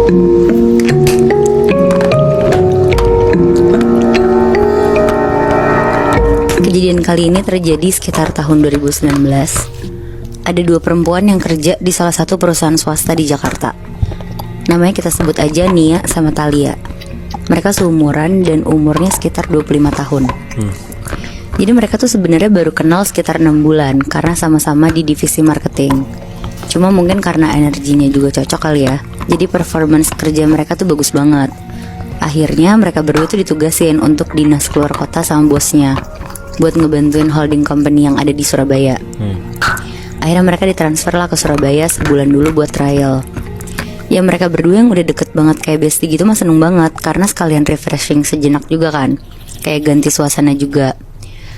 Kejadian kali ini terjadi sekitar tahun 2019. Ada dua perempuan yang kerja di salah satu perusahaan swasta di Jakarta. Namanya kita sebut aja Nia sama Thalia. Mereka seumuran dan umurnya sekitar 25 tahun. Jadi mereka tuh sebenarnya baru kenal sekitar 6 bulan karena sama-sama di divisi marketing. Cuma mungkin karena energinya juga cocok kali ya. Jadi performance kerja mereka tuh bagus banget. Akhirnya mereka berdua tuh ditugasin untuk dinas keluar kota sama bosnya buat ngebantuin holding company yang ada di Surabaya. Akhirnya mereka ditransfer lah ke Surabaya sebulan dulu buat trial. Ya mereka berdua yang udah deket banget kayak bestie gitu mah seneng banget karena sekalian refreshing sejenak juga kan. Kayak ganti suasana juga.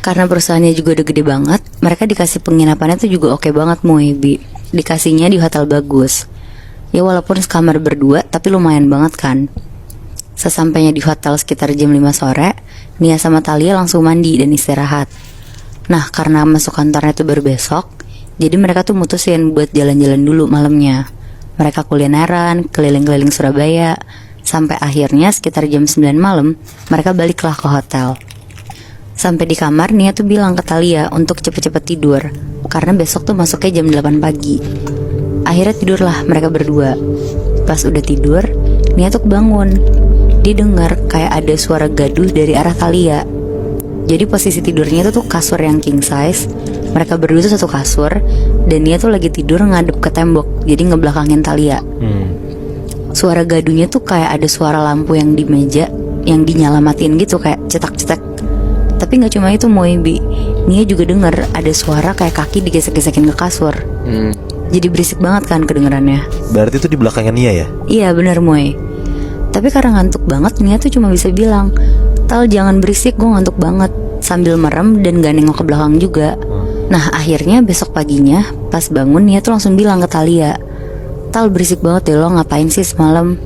Karena perusahaannya juga udah gede banget, mereka dikasih penginapannya tuh juga oke banget Muebi. Dikasihnya di hotel bagus. Ya walaupun sekamar berdua tapi lumayan banget kan. Sesampainya di hotel sekitar jam 5 sore, Nia sama Thalia langsung mandi dan istirahat. Nah karena masuk kantornya tuh baru besok, jadi mereka tuh mutusin buat jalan-jalan dulu malamnya. Mereka kulineran, keliling-keliling Surabaya, sampai akhirnya sekitar jam 9 malam, mereka baliklah ke hotel. Sampai di kamar, Nia tuh bilang ke Thalia untuk cepet-cepet tidur, karena besok tuh masuknya jam 8 pagi. Akhirnya tidurlah mereka berdua. Pas udah tidur, Nia tuh bangun. Dia dengar kayak ada suara gaduh dari arah Thalia. Jadi posisi tidurnya itu tuh kasur yang king size. Mereka berdua tuh satu kasur, dan Nia tuh lagi tidur ngadep ke tembok, jadi ngebelakangin Thalia. Suara gaduhnya tuh kayak ada suara lampu yang di meja yang dinyalamatin gitu, kayak cetak-cetak. Tapi gak cuma itu Moebi, Nia juga dengar ada suara kayak kaki digesek-gesekin ke kasur. Jadi berisik banget kan kedengerannya. Berarti itu di belakangnya Nia ya? Iya benar Moe. Tapi karena ngantuk banget, Nia tuh cuma bisa bilang, "Tal jangan berisik, gue ngantuk banget," sambil merem dan gak nengok ke belakang juga. Nah akhirnya besok paginya pas bangun, Nia tuh langsung bilang ke Thalia, "Tal berisik banget deh, lo ngapain sih semalam?"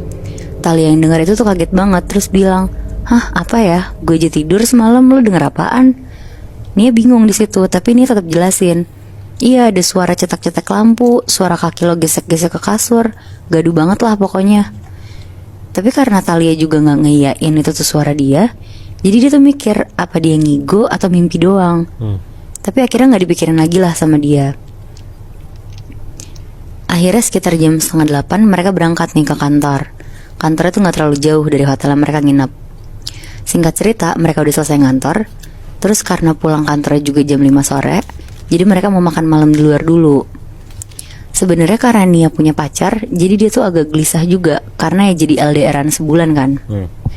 Thalia yang dengar itu tuh kaget banget, terus bilang, "Hah apa ya? Gue aja tidur semalam, lo denger apaan?" Nia bingung di situ, tapi Nia tetap jelasin, "Iya ada suara cetak-cetak lampu, suara kaki lo gesek-gesek ke kasur, gaduh banget lah pokoknya." Tapi karena Thalia juga gak ngeyain itu tuh suara dia, jadi dia tuh mikir apa dia ngigo atau mimpi doang. Tapi akhirnya gak dipikirin lagi lah sama dia. Akhirnya sekitar jam 7:30 mereka berangkat nih ke kantor. Kantornya tuh gak terlalu jauh dari hotel yang mereka nginep. Singkat cerita mereka udah selesai ngantor. Terus karena pulang kantornya juga jam 5 sore, jadi mereka mau makan malam di luar dulu. Sebenarnya karena Nia punya pacar, jadi dia tuh agak gelisah juga karena ya jadi LDRan sebulan kan.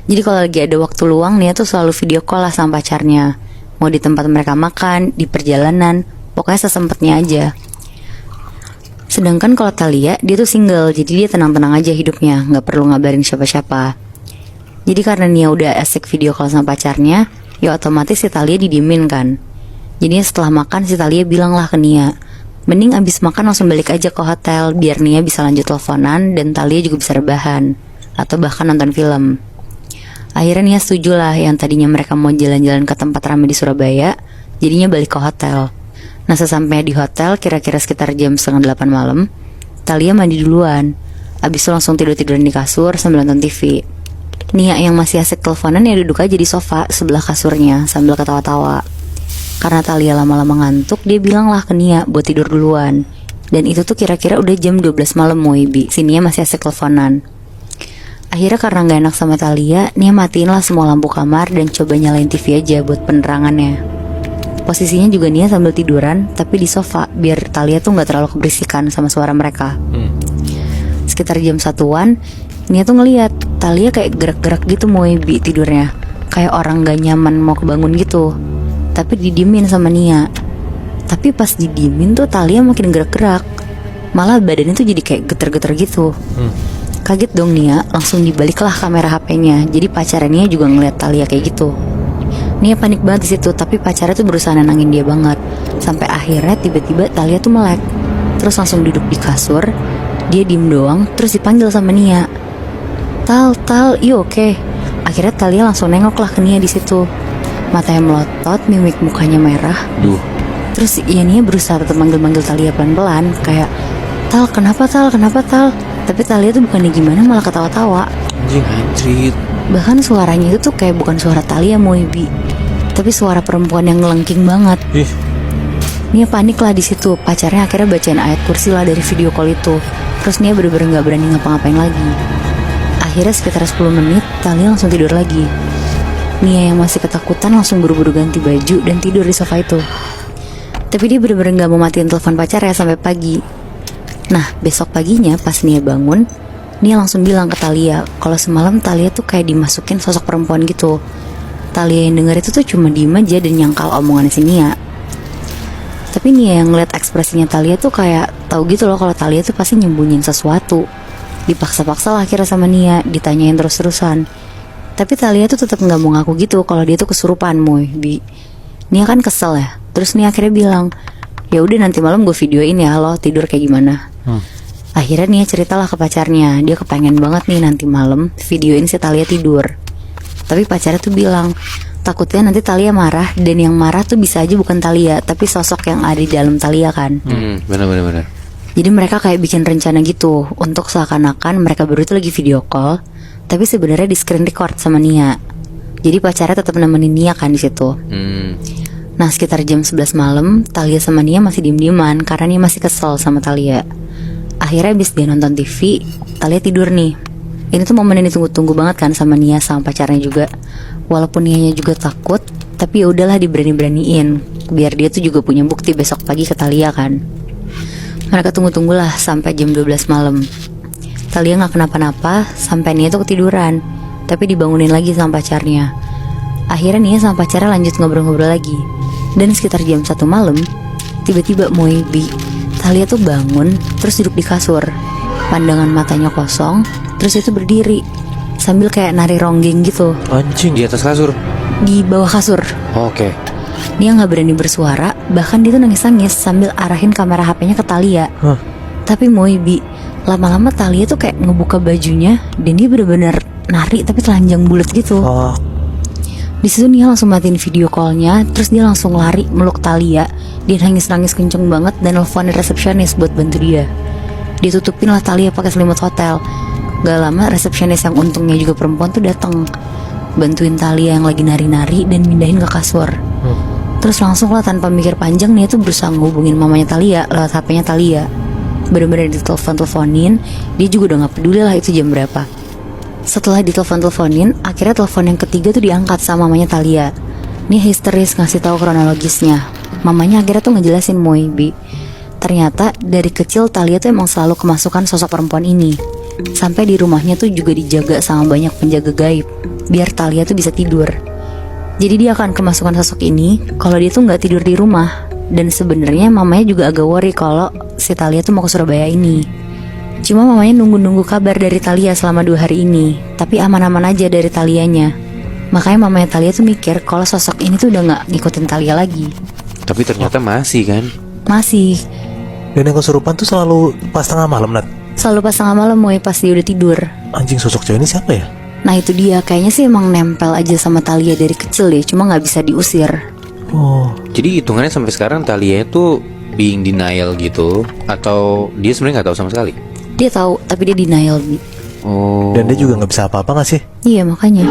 Jadi kalau lagi ada waktu luang, Nia tuh selalu video call lah sama pacarnya. Mau di tempat mereka makan, di perjalanan, pokoknya sesempetnya aja. Sedangkan kalau Thalia, dia tuh single, jadi dia tenang-tenang aja hidupnya, gak perlu ngabarin siapa-siapa. Jadi karena Nia udah asik video call sama pacarnya, ya otomatis si Thalia didiemin kan. Jadi setelah makan si Thalia bilang lah ke Nia, mending abis makan langsung balik aja ke hotel, biar Nia bisa lanjut teleponan dan Thalia juga bisa rebahan, atau bahkan nonton film. Akhirnya Nia setuju lah yang tadinya mereka mau jalan-jalan ke tempat ramai di Surabaya, jadinya balik ke hotel. Nah sesampainya di hotel kira-kira sekitar jam 7:30 malam, Thalia mandi duluan. Abis itu langsung tidur-tiduran di kasur sambil nonton TV. Nia yang masih asik teleponan ya duduk aja di sofa sebelah kasurnya sambil ketawa-tawa. Karena Thalia lama-lama ngantuk, dia bilang lah ke Nia buat tidur duluan. Dan itu tuh kira-kira udah jam 12 malam Moebi. Si Nia masih asik teleponan. Akhirnya karena gak enak sama Thalia, Nia matiin lah semua lampu kamar dan coba nyalain TV aja buat penerangannya. Posisinya juga Nia sambil tiduran, tapi di sofa, biar Thalia tuh gak terlalu keberisikan sama suara mereka. Sekitar jam 1-an, Nia tuh ngeliat Thalia kayak gerak-gerak gitu Moebi tidurnya. Kayak orang gak nyaman mau kebangun gitu. Tapi didiemin sama Nia. Tapi pas didiemin tuh Thalia makin gerak-gerak. Malah badannya tuh jadi kayak geter-geter gitu. Kaget dong Nia, langsung dibaliklah kamera HP-nya. Jadi pacarnya Nia juga ngeliat Thalia kayak gitu. Nia panik banget di situ, tapi pacarnya tuh berusaha nenangin dia banget. Sampai akhirnya tiba-tiba Thalia tuh melek. Terus langsung duduk di kasur. Dia diem doang, terus dipanggil sama Nia. Tal, you okay? Akhirnya Thalia langsung nengok lah ke Nia di situ. Matanya melotot, mimik mukanya merah. Terus Nia berusaha tetap manggil-manggil Thalia pelan-pelan, kayak, Tal, kenapa Tal? Tapi Talia tuh bukannya gimana, malah ketawa-tawa. Anjrit. Bahkan suaranya itu tuh kayak bukan suara Talia Moibi, tapi suara perempuan yang ngelengking banget. Ih. Nia panik lah di situ. Pacarnya akhirnya bacain ayat kursi lah dari video call itu. Terus Nia bener-bener gak berani ngapa-ngapain lagi. Akhirnya sekitar 10 menit Talia langsung tidur lagi. Nia yang masih ketakutan langsung buru-buru ganti baju dan tidur di sofa itu. Tapi dia bener-bener gak mau matiin telepon pacarnya sampai pagi. Nah besok paginya pas Nia bangun, Nia langsung bilang ke Talia kalau semalam Talia tuh kayak dimasukin sosok perempuan gitu. Talia yang denger itu tuh cuma diem aja dan nyangkal omongannya si Nia. Tapi Nia yang ngeliat ekspresinya Talia tuh kayak tahu gitu loh kalau Talia tuh pasti nyembunyiin sesuatu. Dipaksa-paksa lah akhirnya sama Nia, ditanyain terus-terusan. Tapi Talia tuh tetap nggak mau ngaku gitu kalau dia tuh kesurupan, Moy. Nia kan kesel ya. Terus Nia akhirnya bilang, ya udah nanti malam gue videoin ya lo tidur kayak gimana. Akhirnya Nia ceritalah ke pacarnya, dia kepengen banget nih nanti malam videoin si Talia tidur. Tapi pacarnya tuh bilang, takutnya nanti Talia marah, dan yang marah tuh bisa aja bukan Talia, tapi sosok yang ada di dalam Talia kan. Benar. Jadi mereka kayak bikin rencana gitu untuk seakan-akan mereka berdua tuh lagi video call, tapi sebenarnya di screen record sama Nia. Jadi pacarnya tetap nemenin Nia kan di situ. Nah sekitar jam 11 malam, Talia sama Nia masih diem-dieman karena Nia masih kesel sama Talia. Akhirnya abis dia nonton TV, Talia tidur nih. Ini tuh momen yang ditunggu-tunggu banget kan sama Nia sama pacarnya juga. Walaupun Nianya juga takut, tapi ya udahlah diberani-beraniin biar dia tuh juga punya bukti besok pagi ke Talia kan. Mereka tunggu-tunggulah sampai jam 12 malam. Talia gak kenapa-napa sampai Nia tuh ketiduran, tapi dibangunin lagi sama pacarnya. Akhirnya Nia sama pacarnya lanjut ngobrol-ngobrol lagi. Dan sekitar jam 1 malam, tiba-tiba Moibi, Talia tuh bangun, terus duduk di kasur. Pandangan matanya kosong, terus itu berdiri sambil kayak nari ronggeng gitu. Anjing, di atas kasur. Di bawah kasur. Oke. Dia gak berani bersuara, bahkan dia tuh nangis-nangis sambil arahin kamera HP-nya ke Talia. Tapi Moibi, lama-lama Talia tuh kayak ngebuka bajunya, dan dia bener-bener nari tapi telanjang bulat gitu. Di situ Nia langsung matiin video callnya, terus dia langsung lari meluk Talia. Dia nangis-nangis kenceng banget dan nelfon resepsionis buat bantu dia. Ditutupin lah Talia pakai selimut hotel. Gak lama resepsionis yang untungnya juga perempuan tuh datang, bantuin Talia yang lagi nari-nari dan mindahin ke kasur. Terus langsung lah tanpa mikir panjang Nia tuh berusaha ngehubungin mamanya Talia lewat HP-nya Talia. Bener-bener ditelepon-teleponin, dia juga udah gak peduli lah itu jam berapa. Setelah ditelepon-teleponin, akhirnya telepon yang ketiga tuh diangkat sama mamanya Talia. Nia histeris ngasih tahu kronologisnya. Mamanya akhirnya tuh ngejelasin Moibi, ternyata dari kecil Talia tuh emang selalu kemasukan sosok perempuan ini. Sampai di rumahnya tuh juga dijaga sama banyak penjaga gaib, biar Talia tuh bisa tidur. Jadi dia akan kemasukan sosok ini kalau dia tuh nggak tidur di rumah. Dan sebenarnya mamanya juga agak worry kalau si Talia tuh mau ke Surabaya ini. Cuma mamanya nunggu-nunggu kabar dari Talia selama 2 hari ini, tapi aman-aman aja dari Talianya. Makanya mamanya Talia tuh mikir kalau sosok ini tuh udah nggak ngikutin Talia lagi. Tapi ternyata masih kan? Masih. Dan yang kesurupan tuh selalu pas tengah malam, Nat. Selalu pas tengah malam pas dia udah tidur. Anjing, sosok cewek ini siapa ya? Nah itu dia, kayaknya sih emang nempel aja sama Talia dari kecil deh, cuma gak bisa diusir. Jadi hitungannya sampai sekarang Talia itu being denial gitu, atau dia sebenarnya nggak tahu sama sekali? Dia tahu, tapi dia denial. Oh. Dan dia juga nggak bisa apa-apa nggak sih? Iya makanya.